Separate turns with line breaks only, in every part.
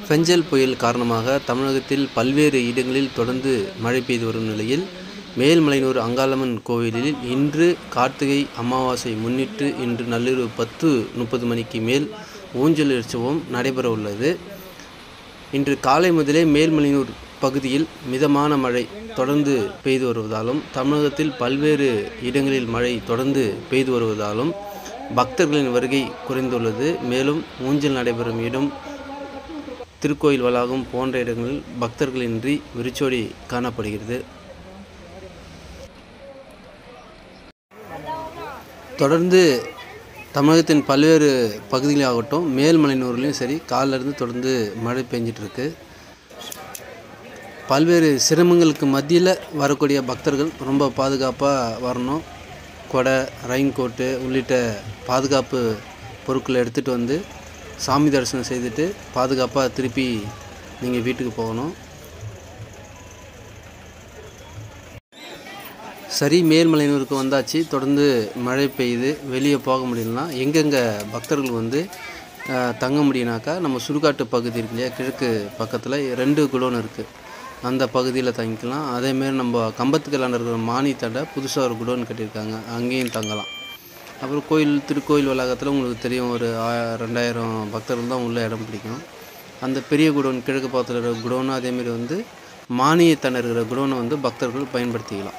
ஃபெஞ்சல் புயல் காரணமாக தமிழகத்தில் பல்வேறு இடங்களில் தொடர்ந்து மழை பெய்து வரும் நிலையில் மேல்மலையனூர் அங்காளம்மன் கோவிலில் இன்று கார்த்திகை அமாவாசை முன்னிட்டு இன்று நள்ளிரவு 10:30 மணிக்கு மேல் ஊஞ்சல் உற்சவம் நடைபெற உள்ளது. இன்று காலை முதலே மேல்மலையனூர் பகுதியில் மிதமான மழை தொடர்ந்து பெய்து வருவதாலும் தமிழகத்தில் பல்வேறு இடங்களில் மழை தொடர்ந்து பெய்து வருவதாலும் பக்தர்களின் வருகை குறைந்துள்ளது. மேலும் ஊஞ்சல் நடைபெறும் இடம், திருக்கோயில் வளாகம் போன்ற இடங்களில் பக்தர்களின்றி வெறிச்சோடி காணப்படுகிறது. தொடர்ந்து தமிழகத்தின் பல்வேறு பகுதிகளாகட்டும் மேல்மலையனூர்லேயும் சரி காலிலிருந்து தொடர்ந்து மழை பெஞ்சிட்டு இருக்கு. பல்வேறு சிரமங்களுக்கு மத்தியில் வரக்கூடிய பக்தர்கள் ரொம்ப பாதுகாப்பாக வரணும். கொடை, ரெயின் கோட்டு உள்ளிட்ட பாதுகாப்பு பொருட்களை எடுத்துகிட்டு வந்து சாமி தரிசனம் செய்துட்டு பாதுகாப்பாக திருப்பி நீங்கள் வீட்டுக்கு போகணும். சரி, மேல்மலையனூருக்கு வந்தாச்சு. தொடர்ந்து மழை பெய்யுது, வெளியே போக முடியலனா எங்கெங்கே பக்தர்கள் வந்து தங்க முடியுனாக்கா, நம்ம சுடுகாட்டு பகுதி இருக்கு இல்லையா, கிழக்கு பக்கத்தில் 2 குடோன் இருக்குது, அந்த பகுதியில் தங்கிக்கலாம். அதேமாரி நம்ம கம்பத்துக்கெல்லாம் இருக்கிற மானி தடை புதுசாக ஒரு குடோன் கட்டியிருக்காங்க, அங்கேயும் தங்கலாம். அப்புறம் திருக்கோயில் வளாகத்தில் உங்களுக்கு தெரியும், ஒரு 2000 பக்தர்கள் தான் உள்ளே இடம் பிடிக்கும். அந்த பெரிய குடோன் கிழக்கு பக்கத்தில் இருக்கிற குடோனும் அதேமாரி வந்து மானிய தடை இருக்கிற குடோனை வந்து பக்தர்கள் பயன்படுத்திக்கலாம்.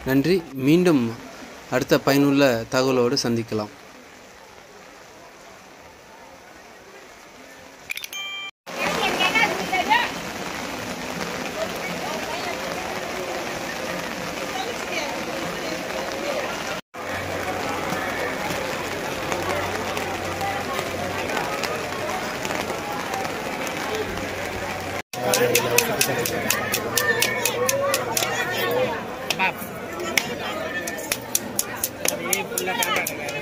நன்றி. மீண்டும் அடுத்த பயனுள்ள தகவலோடு சந்திக்கலாம்.
ये फुल लगा